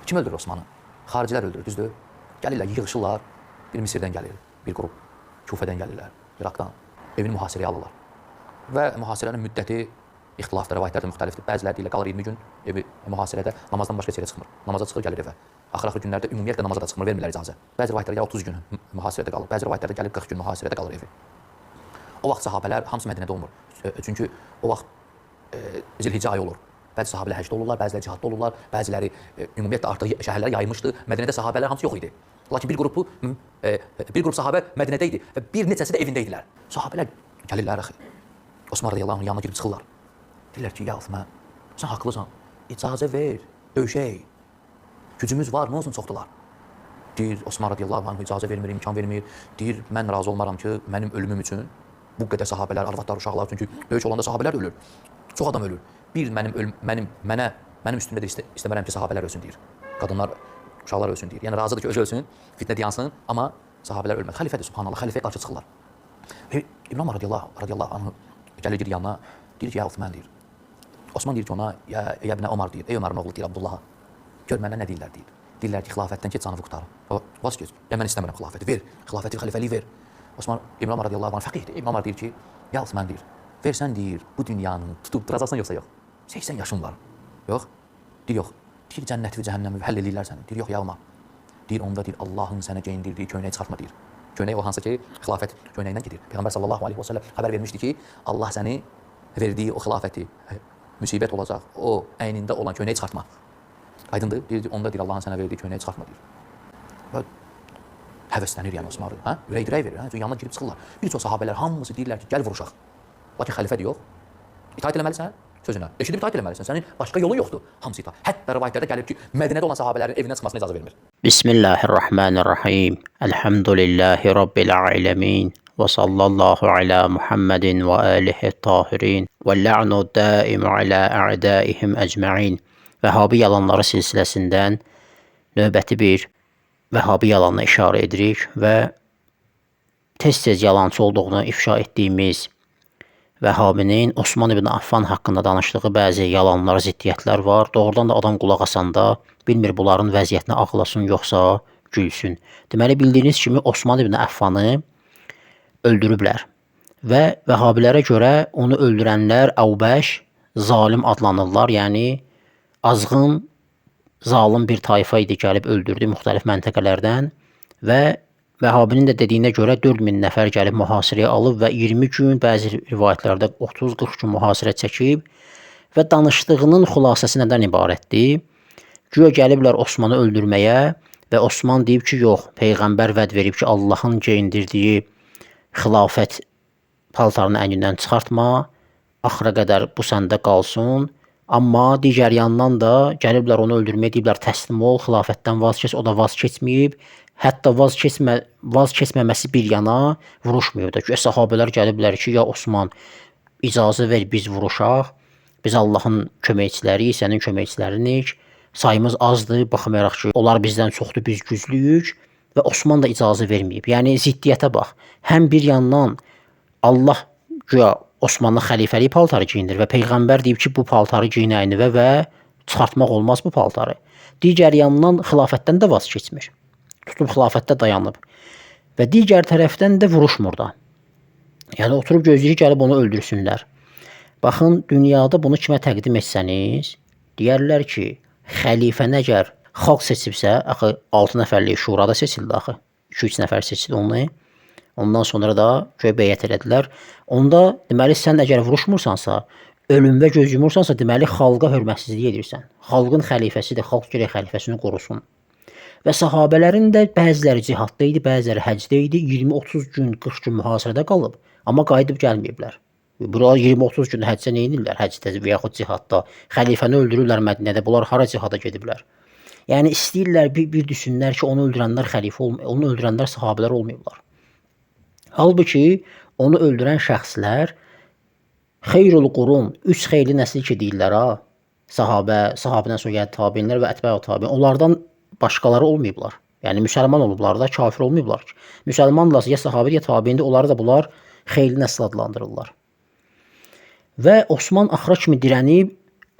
Kim öldürür Osmanı? Xaricilər öldürür, düzdür? Gəlirlər, yığışırlar. Bir Misirdən gəlir, bir qrup. Kufədən gəlirlər, İraqdan. Evini mühasirəyə alırlar. Və mühasirənin müddəti ixtilafdır, rəvayətlər də müxtəlifdir. Bəziləri deyirlər qalır 20 gün evi mühasirədə, namazdan başqa heç yerə çıxmır. Namaza çıxır, gəlir evə. Axır günlərdə ümumiyyətlə namaza da çıxmır, vermirlər icazə. Bəzi rəvayətlərdə 30 gün mühasirədə qalır, bəzi rəvayətlərdə gəlib 40 gün mühasirədə qalır evi. O vaxt sahabələr hamısı Mədinədə olmur. Çünki o vaxt Zilhiccə ayı olur. Bəzi sahabələr həcdə olurlar, bəziləri cihadda olurlar, bəziləri ümumiyyətlə artıq şəhərlərə yayılmışdı. Mədinədə sahabələr hamısı yox idi. Lakin bir qrup sahabə Mədinədə idi və bir neçəsi də evində idilər. Sahabələr gəlirlər axı. Osman radiyallahu anh'ın yanına girib çıxırlar. Deyirlər ki, ya Osman, sən haqlısan. İcazə ver, döyüşək. Gücümüz var, nə olsun çoxdular. Deyir Osman radiyallahu anh icazə vermir, imkan vermir. Deyir mən razı olmaram ki, mənim ölümüm üçün bu qədər sahabələr, arvadlar, uşaqlar, çünki döyüş olanda sahabələr ölür. Çox adam ölür. Bir mənim üstümdə də istəmərəm ki, sahabələr ölsün deyir. Qadınlar, uşaqlar ölsün deyir. Yəni razıdır ki, özü ölsün, fitnə yansın, amma sahabələr ölməz. Xəlifədir subhanallah, xəlifəyə qarşı çıxırlar. İmam radiyallahu anh gəlir gir yanına, deyir ki, ya Osman deyir. Osman deyir ki ona, ya ibnə Omar deyir, ey Ömərin oğlu deyir Abdullaha. Gör mənə nə deyirlər deyir. Deyirlər ki, xilafətdən keç canını qurtarın. Vaz keç. Ya mən istəmirəm xilafəti, ver. Xilafəti, xəlifəliyi ver. Osman İmam radiyallahu anh fəqihdir. İmam Omar deyir ki, ya Osman deyir, versən deyir, bu dünyanı tutub duracaqsan yoxsa yox. 80 yaşın var. Yox. Deyir yox. Deyir cənnəti və cəhənnəmi həll eləyirlər səni. Deyir yox ya Omar. Deyir onda deyir Allahın sənə geyindirdiyi köynəyi çıxartma deyir. Köynək o hansı ki, xilafət köynəyindən gedir. Peyğəmbər sallallahu aleyhi və səlləm xəbər vermişdi ki, Allah səni verdiyi o xilafəti, müsibət olacaq, o əynində olan köynəyi çıxartma. Aydındır? Deyir, onda deyir Allahın sənə verdiyi köynəyi çıxartma deyir. Həvəslənir yəni Osman, ürək dirək verir, yanına girib çıxırlar. Bir çox sahabələr hamısı deyirlər ki, gəl vuruşaq. Lakin xəlifədir yox. İtaət eləməlisən sözünə. Eşidib itaət eləməlisən. Sənin başqa yolun yoxdur. Hamısı itaət. Hətta rivayətlərdə gəlib ki, Mədinədə olan sahabələrin evindən çıxmasına icazə vermir. Bismillahirrahmanirrahim. Elhamdülillahi rabbil alamin. Və sallallahu ala Muhammedin və alihi tahirin. Və la'nu daimu ala a'daihim ecma'in. Vəhabi yalanları silsiləsindən növbəti bir Vəhabi yalanına işarə edirik və tez-tez yalancı olduğunu ifşa etdiyimiz Vəhabinin Osman ibn Affan haqqında danışdığı bəzi yalanlar, ziddiyyətlər var. Doğrudan da adam qulaq asanda bilmir bunların vəziyyətinə ağlasın yoxsa gülsün. Deməli, bildiyiniz kimi Osman ibn Affanı öldürüblər və Vəhabilərə görə onu öldürənlər Əvbəş, zalim adlanırlar. Yəni, azğın, zalim bir tayfa idi, gəlib öldürdü müxtəlif məntəqələrdən və Vəhabinin də dediyinə görə 4000 nəfər gəlib mühasirəyə alıb və 20 gün, bəzi rivayətlərdə 30-40 gün mühasirə çəkib və danışdığının xülasəsi nədən ibarətdir? Güya gəliblər Osmanı öldürməyə və Osman deyib ki, yox, Peyğəmbər vəd verib ki, Allahın geyindirdiyi xilafət paltarını əynindən çıxartma, axıra qədər bu səndə qalsın. Amma digər yandan da gəliblər onu öldürməyə, deyiblər təslim ol, xilafətdən vaz keç, o da vaz keçməyib. Hətta vaz keçməməsi bir yana vuruşmuyor da. Güya sahabələr gəliblər ki, ya Osman icazə ver biz vuruşaq, biz Allahın köməkçiləriyik, sənin köməkçilərinik, sayımız azdır, baxmayaraq ki, onlar bizdən çoxdur, biz güclüyük və Osman da icazə verməyib. Yəni ziddiyyətə bax, həm bir yandan Allah güya Osmanlı xəlifəlik paltarı geyindir və Peyğəmbər deyib ki, bu paltarı giyin əynivə və çıxartmaq olmaz bu paltarı. Digər yandan xilafətdən də vaz keçmir. Tutub xilafətdə dayanıb. Və digər tərəfdən də vuruşmur da. Yəni, oturub gözləyir, gəlib onu öldürsünlər. Baxın, dünyada bunu kimə təqdim etsəniz, deyərlər ki, xəlifə nəgər xalq seçibsə, axı 6 nəfərlik şurada seçildi axı. 2-3 nəfər seçildi onu. Ondan sonra da göy beyət elədilər. Onda deməli sən əgər vuruşmursansa, ölümdə göz yumursansa, deməli xalqa hörmətsizlik edirsən. Xalqın xəlifəsidir, xalq gərək xəlifəsini qorusun. Və sahabələrin də bəziləri cihadda idi, bəziləri həcdə idi. 20-30 gün, 40 gün mühasirədə qalıb, amma qayıdıb gəlməyiblər. Buralar 20-30 gün həccə nə edirlər? Həcdə və yaxud cihadda. Xəlifəni öldürürlər Mədinədə. Bunlar hara cihada gediblər? Yəni istəyirlər bir düşünlər ki, onu öldürənlər xəlifə olmayıb, onu öldürənlər sahabələr olmayıblar. Halbuki onu öldürən şəxslər xeyrul qurun, 3 xeyli nəsil ki deyirlər ha, sahabədən sonra gəldi tabinlər və ətbə tabin, onlardan başqaları olmayıblar. Yəni müsəlman olublar da, kafir olmayıblar ki. Müsəlmanlarsa ya sahabə ya tabindi, onları da bunlar xeyli nəsil adlandırırlar. Və Osman axıra kimi dirənib,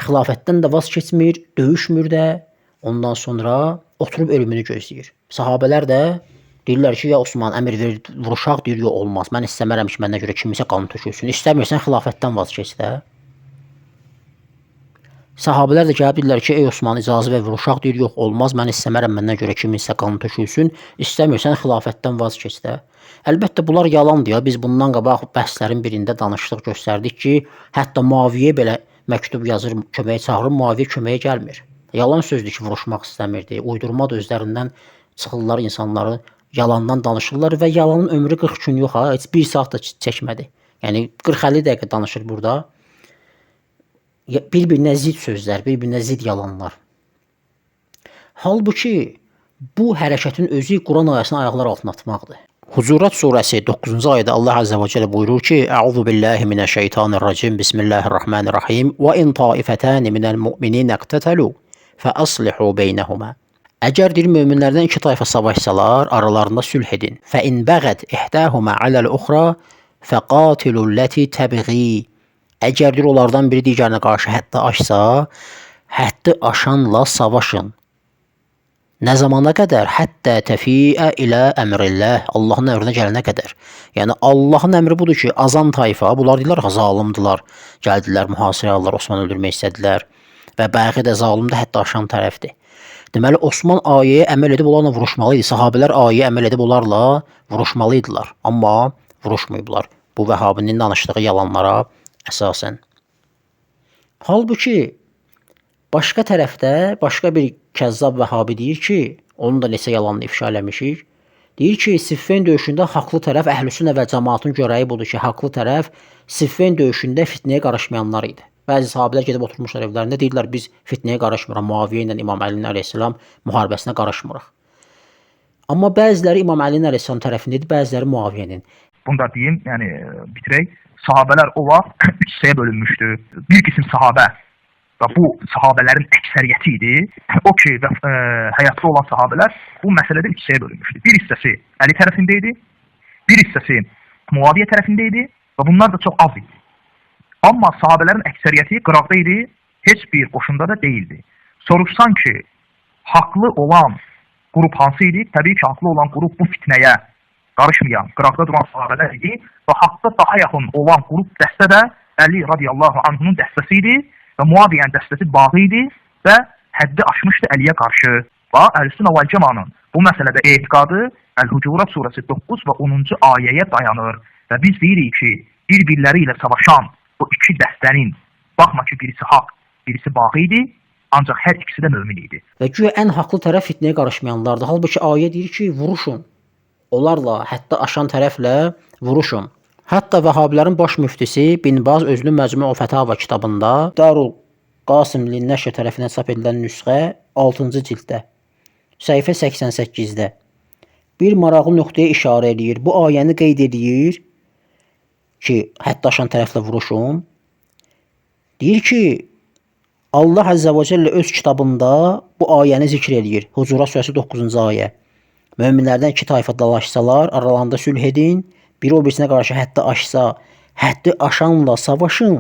xilafətdən də vaz keçmir, döyüşmür də, Ondan sonra oturub ölümünü gözləyir. Sahabələr də deyirlər ki, ya Osman əmr ver, vuruşaq, deyir, yox olmaz. Mən istəmərəm ki, məndən görə kimisə qan tökülsün. İstəmirsən xilafətdən vaz keç də. Sahabələr də gəlib deyirlər ki, ey Osman icazə ver vuruşaq, deyir, yox olmaz. Mən istəmərəm məndən görə kimisə qan tökülsün. İstəmirsən xilafətdən vaz keç də. Əlbəttə bunlar yalandır ya. Biz bundan qabaq bəhslərin birində danışdıq, göstərdik ki, hətta Muaviyə belə məktub yazır, köməyə çağırır, Muaviyə köməyə gəlmir. Yalan sözdür ki, vuruşmaq istəmirdi. Uydurma da özlərindən çıxırlar insanları, yalandan danışırlar və yalanın ömrü 40 gün yox ha, heç 1 saat da çəkmədi. Yəni 40-50 dəqiqə danışır burada. Bir-birinə zid sözlər, bir-birinə zid yalanlar. Halbuki bu hərəkətin özü Quran ayəsini ayaqlar altına atmaqdır. Hucurat surəsi 9-cu ayədə Allah Azza və Cəllə buyurur ki: "Əuzu billahi mineşşeytanirracim. Bismillahirrahmanirrahim. Və in taifatan minel mu'minin iqtatalu fa aslihu beynəhuma." Əgər deyir möminlərdən iki tayfa savaşsalar, aralarında sülh edin. Fa in bəğət ihdahuma aləl-uxra faqatilul-lati təbği. Əgər deyir onlardan biri digərinə qarşı həddi aşsa, həddi aşanla savaşın. Nə zamana qədər? Həttə təfiə ilə əmrilləh. Allahın əmrinə gələnə qədər. Yəni Allahın əmri budur ki, azan tayfa, bunlar deyirlər ki, zalimdilər. Gəldilər, mühasirə aldılar, Osmanı öldürmək istədilər. Və bəği də zalimdir, hətta aşan tərəfdir. Deməli Osman ayəyə əməl edib onlarla vuruşmalı idi. Sahabələr ayəyə əməl edib onlarla vuruşmalı idilər. Amma vuruşmayıblar. Bu Vəhabinin danışdığı yalanlara əsasən. Halbuki başqa tərəfdə başqa bir kəzzab Vəhabi deyir ki, onun da neçə yalanını ifşa eləmişik. Deyir ki, Siffin döyüşündə haqlı tərəf Əhlüsünnə və cəmaatın görəyi budur ki, haqlı tərəf Siffin döyüşündə fitnəyə qarışmayanlar idi. Bəzi sahabələr gedib oturmuşlar evlərində, deyirlər biz fitnəyə qarışmırıq, Muaviyə ilə İmam Əlinin əleyhissalam müharibəsinə qarışmırıq. Amma bəziləri İmam Əlinin əleyhissalam tərəfindədir, bəziləri Muaviyyənin. Bunu da deyim, yəni bitirək. Sahabələr o vaxt 3 hissəyə bölünmüşdü. Bir qism sahabə və bu sahabələrin əksəriyyəti idi. O ki, həyatda olan sahabələr bu məsələdə 3 hissəyə bölünmüşdü. Bir hissəsi Əli tərəfində idi, bir hissəsi Muaviyyə tərəfində idi və bunlar da çox az idi. Amma sahabələrin əksəriyyəti qıraqda idi, heç bir qoşunda da deyildi. Soruşsan ki, haqlı olan qrup hansı idi? Təbii ki, haqlı olan qrup bu fitnəyə qarışmayan, qıraqda duran sahabələr idi və haqda daha yaxın olan qrup dəstə də Əli radiyallahu anhunun dəstəsi idi və Muaviyyənin dəstəsi bağı idi və həddi aşmışdı Əliyə qarşı. Və Əhl-Sünnə vəl Cəmaənin bu məsələdə etiqadı Əl-Hucurat surəsi 9 və 10-cu ayəyə dayanır və biz deyirik ki, bir-birləri ilə savaşan bu iki dəstənin, baxma ki, birisi haqq, birisi bağı idi, ancaq hər ikisi də mömin idi. Və güya ən haqlı tərəf fitnəyə qarışmayanlardır. Halbuki ayə deyir ki, vuruşun. Onlarla, hətta aşan tərəflə vuruşun. Hətta Vəhabilərin baş müftisi Bin Baz özünün Məcmu' Fətava kitabında Darul Qasimli Nəşr tərəfindən çap edilən nüsxə 6-cı cilddə, səhifə 88-də bir maraqlı nöqtəyə işarə edir. Bu ayəni qeyd edir ki, hətta aşan tərəflə vuruşun. Deyir ki, Allah Əzzə və Cəllə öz kitabında bu ayəni zikr edir. Hucurat surəsi 9-cu ayə. Möminlərdən iki tayfa dalaşsalar, aralarında sülh edin. Biri o birisinə qarşı həddi aşsa, həddi aşanla savaşın.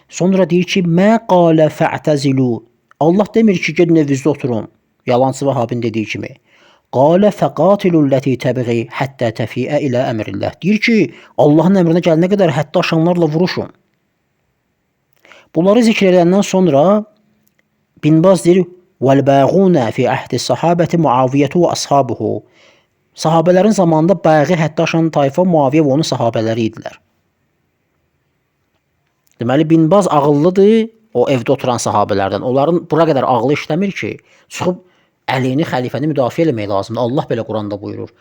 Sonra deyir ki, mə qalə fə'təzilu. Allah demir ki, gedin evinizdə oturun. Yalancı Vəhabin dediyi kimi. Qalə fəqatilul-ləti təbği həttə təfiə ilə əmrilləh. Deyir ki, Allahın əmrinə gəlinə qədər həddi aşanlarla vuruşun. Bunları zikr edəndən sonra Bin Baz deyir, vəl-bəğunə fi əhdi sahabəti Muaviyyətu və ashabuhu. Sahabələrin zamanında bəği həddi aşan tayfa Muaviyyə və onun sahabələri idilər. Deməli, Bin Baz ağıllıdır, o evdə oturan sahabələrdən. Onların bura qədər ağlı işləmir ki, çıxıb Əlini, xəlifəni müdafiə eləmək lazımdır. Allah belə Quranda buyurur.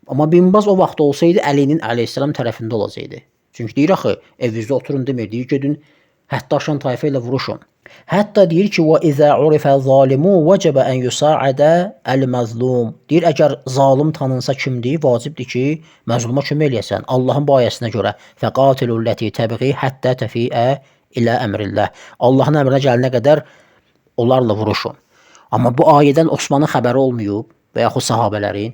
Amma Bin Baz o vaxt olsaydı Əlinin əleyhissalam tərəfində olacaqdı. Çünki deyir axı, evinizdə oturun demir, deyir gedin həddi aşan tayfa ilə vuruşun. Hətta deyir ki, və izə urifə zalimu vəcəbə ən yusaidə əl-məzlum. Deyir, əgər zalim tanınsa kimdir, vacibdir ki, məzluma kömək eləyəsən. Allahın bu ayəsinə görə fəqatilul-ləti təbği həttə təfiə ilə əmrilləh. Allahın əmrinə gəlinə qədər onlarla vuruşun. Amma bu ayədən Osmanın xəbəri olmayıb və yaxud sahabələrin.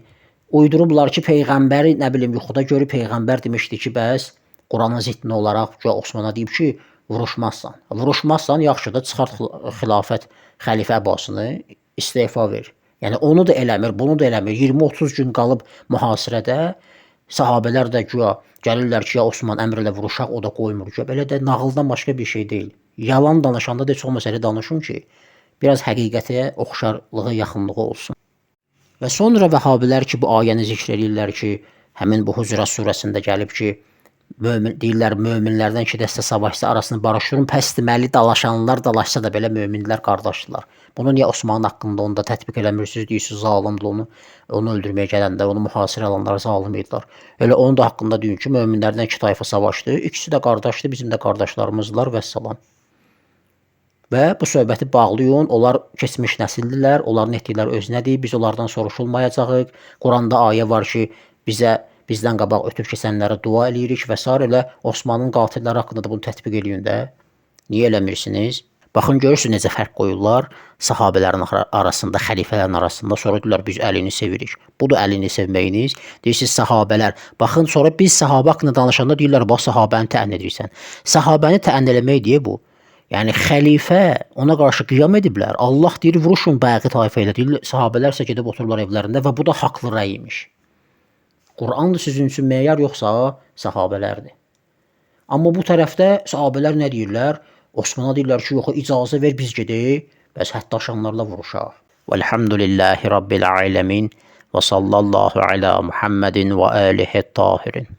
Uydurublar ki, Peyğəmbəri, nə bilim, yuxuda görüb Peyğəmbər demişdi ki, bəs Quranın ziddinə olaraq Osmana deyib ki, vuruşmazsan. Vuruşmazsan, yaxşıdır, çıxart xilafət xəlifə Əbbasını, istefa ver. Yəni onu da eləmir, bunu da eləmir. 20-30 gün qalıb mühasirədə sahabelər də güya gəlirlər ki, ya Osman əmr elə vuruşaq, o da qoymur. Belə də nağıldan başqa bir şey deyil. Yalan danışanda da heç olmasa elə danışın ki, biraz həqiqətə oxşarlığı, yaxınlığı olsun. Və sonra Vəhabilər ki, bu ayəni zikr edirlər ki, həmin bu Hucurat surəsində gəlib ki, deyirlər möminlərdən iki dəstə savaşsa arasını barışdırın, pəs deməli dalaşanlar dalaşsa da belə möminlər qardaşdılar. Bunu niyə Osmanın haqqında onda tətbiq eləmirsiniz, deyirsiniz zalimdir onu öldürməyə gələndə, onu mühasirə alanlar zalim idilər. Elə onun da haqqında deyin ki, möminlərdən iki tayfa savaşdı, ikisi də qardaşdır, bizim də qardaşlarımızdılar vəssalam. Və bu söhbəti bağlayın, onlar keçmiş nəsildirlər, onların etdikləri özünədir, biz onlardan soruşulmayacağıq. Quranda ayə var ki, bizdən qabaq ötüb keçənlərə dua eləyirik və s. elə Osmanın qatilləri haqqında da bunu tətbiq eləyin də. Niyə eləmirsiniz? Baxın, görürsünüz necə fərq qoyurlar sahabələrin arasında, xəlifələrin arasında. Sonra deyirlər, biz Əlini sevirik. Budur Əlini sevməyiniz. Deyirsiniz, sahabələr. Baxın, sonra biz sahabə haqqında danışanda deyirlər, bax, sahabəni təən edirsən. Sahabəni təən eləmək deyə bu. Yəni, xəlifə ona qarşı qiyam ediblər. Allah deyir, vuruşun bəği tayfə ilə. Deyir, sahabələr isə gedib otururlar evlərində və bu da haqlı rəy imiş. Qur'andır sizin üçün meyar, yoxsa sahabələrdir. Amma bu tərəfdə sahabələr nə deyirlər? Osmana deyirlər ki, yox, icazə ver, biz gedək, bəs hətta aşanlarla vuruşaq. Vəlhamdülillahi Rabbil aləmin və sallallahu alə Muhammedin və alihi tahirin.